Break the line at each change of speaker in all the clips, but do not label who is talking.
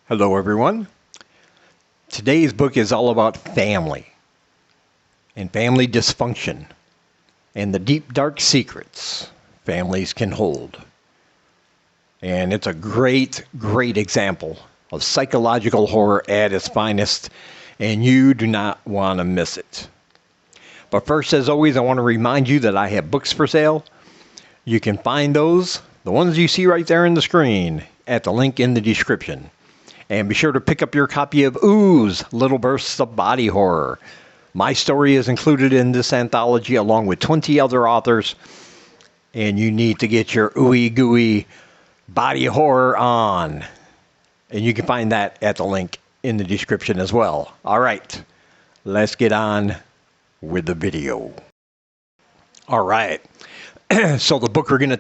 Hello, everyone. Today's book is all about family and family dysfunction and the deep, dark secrets families can hold. And it's a great, great example of psychological horror at its finest, and you do not want to miss it. But first, as always, I want to remind you that I have books for sale. You can find those, the ones you see right there on the screen, at the link in the description. And be sure to pick up your copy of Ooze, Little Bursts of Body Horror. My story is included in this anthology along with 20 other authors. And you need to get your ooey gooey body horror on. And you can find that at the link in the description as well. All right, let's get on with the video. All right. So the book we're going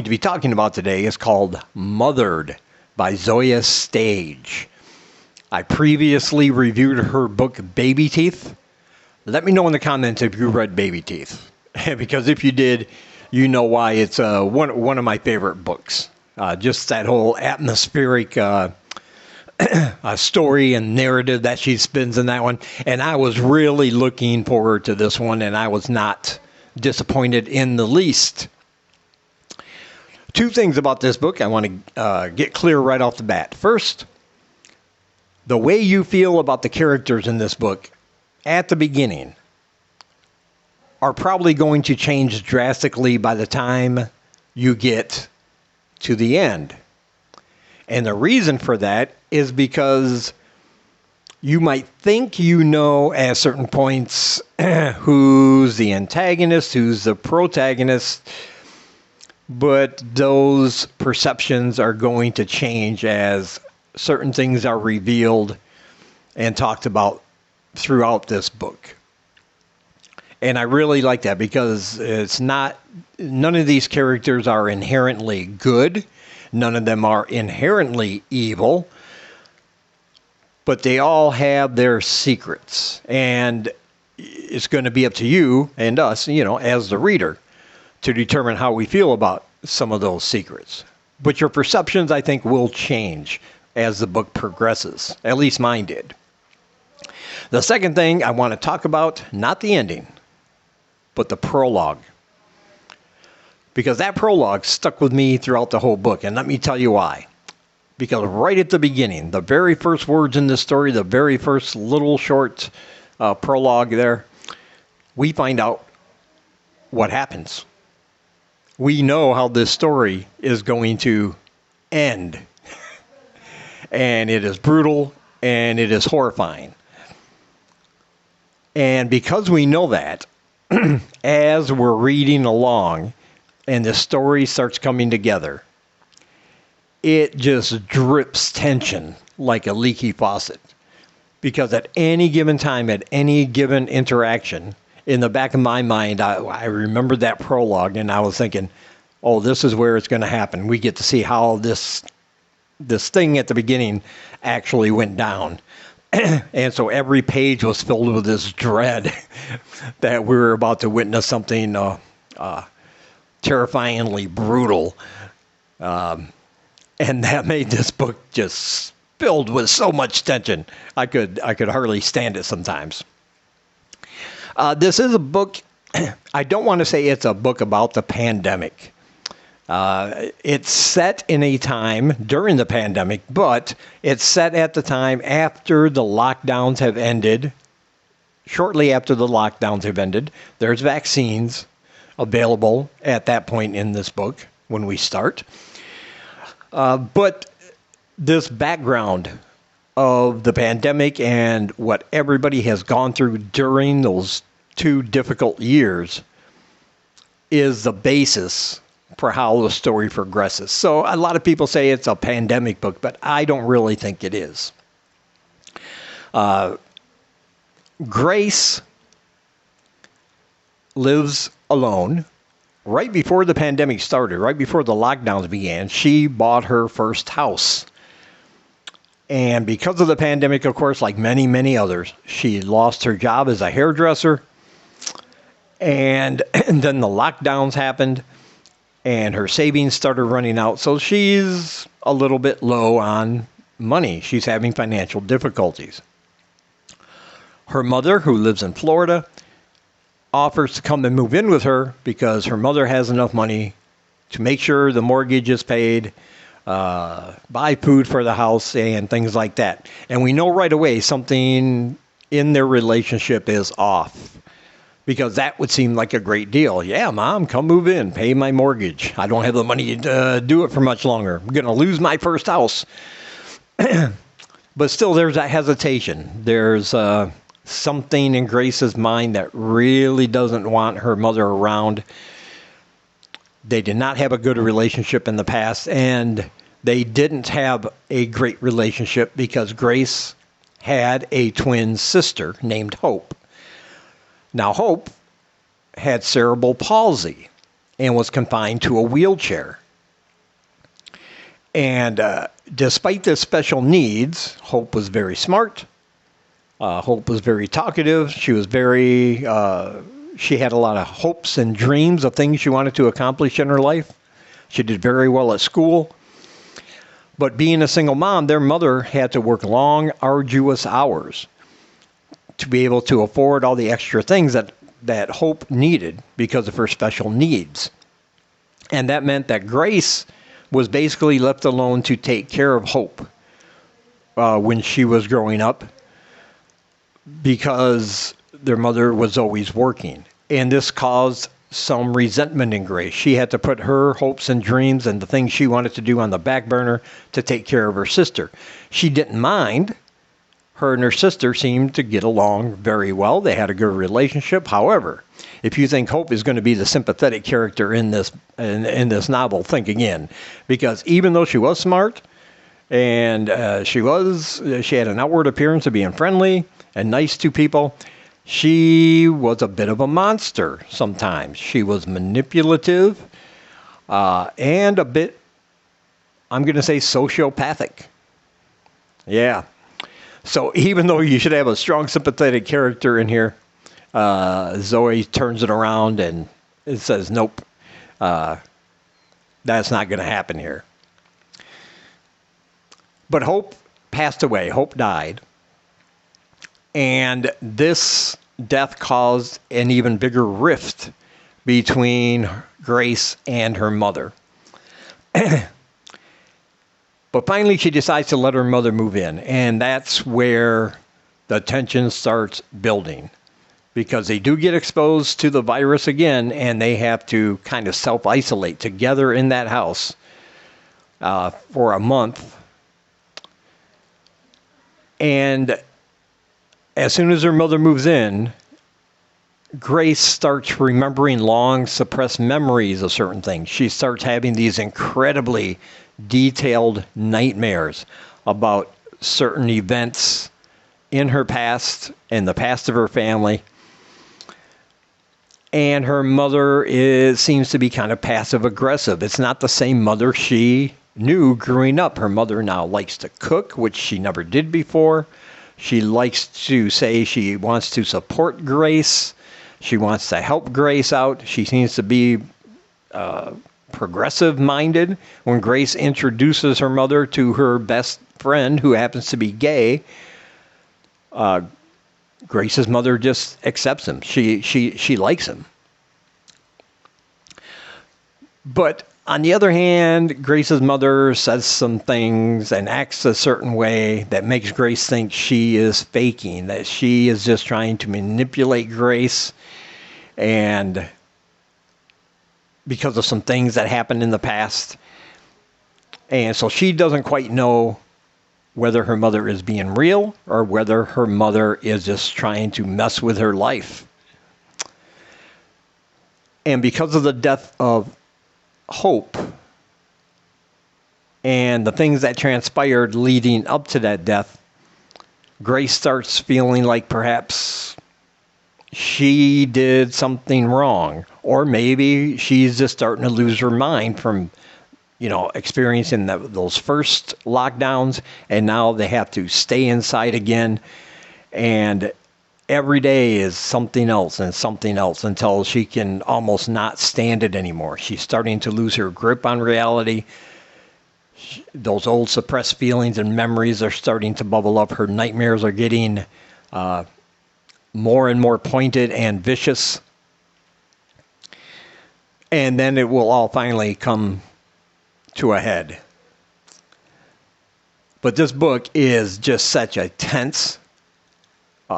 to be talking about today is called Mothered by Zoje Stage. I previously reviewed her book Baby Teeth. Let me know in the comments if you read Baby Teeth, because if you did, you know why it's one of my favorite books. Just that whole atmospheric story and narrative that she spins in that one. And I was really looking forward to this one, and I was not disappointed in the least. Two things about this book I want to get clear right off the bat. First, the way you feel about the characters in this book at the beginning are probably going to change drastically by the time you get to the end. And the reason for that is because you might think you know at certain points who's the antagonist, who's the protagonist, but those perceptions are going to change as certain things are revealed and talked about throughout this book. And I really like that because none of these characters are inherently good. None of them are inherently evil. But they all have their secrets. And it's going to be up to you and us, as the reader, to determine how we feel about some of those secrets. But your perceptions, I think, will change as the book progresses. At least mine did. The second thing I want to talk about, not the ending, but the prologue. Because that prologue stuck with me throughout the whole book, and let me tell you why. Because right at the beginning, the very first words in the story, the very first little short prologue there, we find out what happens. We know how this story is going to end. And it is brutal and it is horrifying. And because we know that, as we're reading along and the story starts coming together, it just drips tension like a leaky faucet. Because at any given time, at any given interaction, in the back of my mind, I remembered that prologue, and I was thinking, oh, this is where it's going to happen. We get to see how this thing at the beginning actually went down. And so every page was filled with this dread that we were about to witness something terrifyingly brutal. And that made this book just filled with so much tension. I could hardly stand it sometimes. This is a book, I don't want to say it's a book about the pandemic. It's set in a time during the pandemic, but it's set at the time after the lockdowns have ended. Shortly after the lockdowns have ended, there's vaccines available at that point in this book when we start. But this background of the pandemic and what everybody has gone through during those 2 difficult years is the basis for how the story progresses. So a lot of people say it's a pandemic book, but I don't really think it is. Grace lives alone. Right before the pandemic started, right before the lockdowns began, she bought her first house. And because of the pandemic, of course, like many, many others, she lost her job as a hairdresser. And then the lockdowns happened and her savings started running out. So she's a little bit low on money. She's having financial difficulties. Her mother, who lives in Florida, offers to come and move in with her because her mother has enough money to make sure the mortgage is paid, buy food for the house, and things like that. And we know right away something in their relationship is off, because that would seem like a great deal. Yeah, Mom, come move in, pay my mortgage. I don't have the money to do it for much longer. I'm going to lose my first house. But still, there's that hesitation. There's something in Grace's mind that really doesn't want her mother around. They did not have a good relationship in the past, and they didn't have a great relationship because Grace had a twin sister named Hope. Now, Hope had cerebral palsy and was confined to a wheelchair. And despite the special needs, Hope was very smart. Hope was very talkative. She was she had a lot of hopes and dreams of things she wanted to accomplish in her life. She did very well at school. But being a single mom, their mother had to work long, arduous hours to be able to afford all the extra things that Hope needed because of her special needs. And that meant that Grace was basically left alone to take care of Hope when she was growing up, because their mother was always working. And this caused some resentment in Grace. She had to put her hopes and dreams and the things she wanted to do on the back burner to take care of her sister. She didn't mind. Her and her sister seemed to get along very well. They had a good relationship. However, if you think Hope is going to be the sympathetic character in this novel, think again. Because even though she was smart and she had an outward appearance of being friendly and nice to people, she was a bit of a monster sometimes. She was manipulative and a bit, I'm going to say, sociopathic. Yeah. So even though you should have a strong sympathetic character in here, Zoje turns it around and it says, nope, that's not going to happen here. But Hope passed away. Hope died. And this death caused an even bigger rift between Grace and her mother. But finally, she decides to let her mother move in. And that's where the tension starts building, because they do get exposed to the virus again, and they have to kind of self-isolate together in that house for a month. And as soon as her mother moves in, Grace starts remembering long suppressed memories of certain things. She starts having these incredibly detailed nightmares about certain events in her past and the past of her family. And her mother seems to be kind of passive aggressive. It's not the same mother she knew growing up. Her mother now likes to cook, which she never did before. She likes to say she wants to support Grace. She wants to help Grace out. She seems to be progressive-minded. When Grace introduces her mother to her best friend, who happens to be gay, Grace's mother just accepts him. She likes him. But on the other hand, Grace's mother says some things and acts a certain way that makes Grace think she is faking, that she is just trying to manipulate Grace, and because of some things that happened in the past. And so she doesn't quite know whether her mother is being real or whether her mother is just trying to mess with her life. And because of the death of Hope and the things that transpired leading up to that death, Grace starts feeling like perhaps she did something wrong, or maybe she's just starting to lose her mind from, experiencing those first lockdowns, and now they have to stay inside again, and every day is something else and something else until she can almost not stand it anymore. She's starting to lose her grip on reality. Those old suppressed feelings and memories are starting to bubble up. Her nightmares are getting more and more pointed and vicious. And then it will all finally come to a head. But this book is just such a tense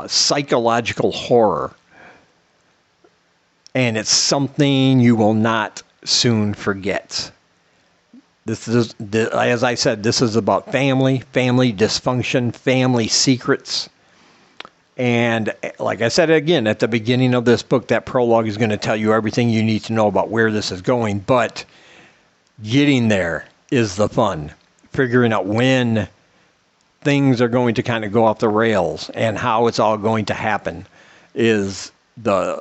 psychological horror. And it's something you will not soon forget. This is, as I said, this is about family dysfunction, family secrets. And like I said again, at the beginning of this book, that prologue is going to tell you everything you need to know about where this is going. But getting there is the fun. Figuring out when things are going to kind of go off the rails and how it's all going to happen is the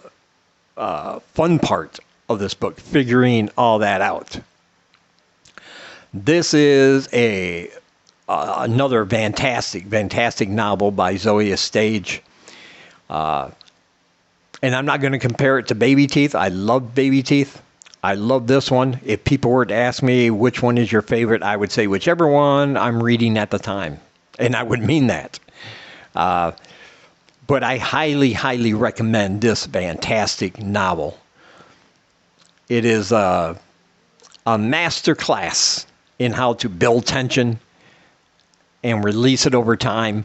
fun part of this book, figuring all that out. This is another fantastic novel by Zoje Stage. And I'm not going to compare it to Baby Teeth. I love Baby Teeth. I love this one. If people were to ask me which one is your favorite, I would say whichever one I'm reading at the time. And I would mean that. But I highly recommend this fantastic novel. It is a master class in how to build tension and release it over time,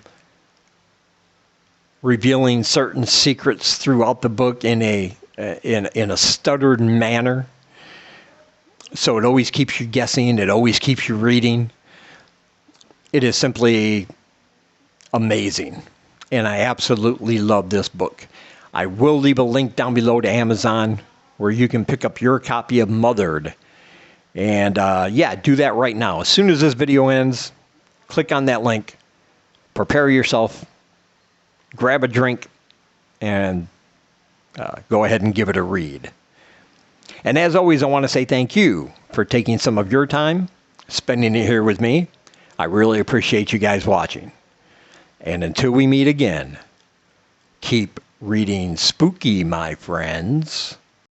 revealing certain secrets throughout the book in a stuttered manner. So it always keeps you guessing. It always keeps you reading. It is simply amazing. And I absolutely love this book. I will leave a link down below to Amazon where you can pick up your copy of Mothered. And yeah, do that right now. As soon as this video ends, click on that link, prepare yourself, grab a drink, and go ahead and give it a read. And as always, I want to say thank you for taking some of your time, spending it here with me. I really appreciate you guys watching. And until we meet again, keep reading spooky, my friends.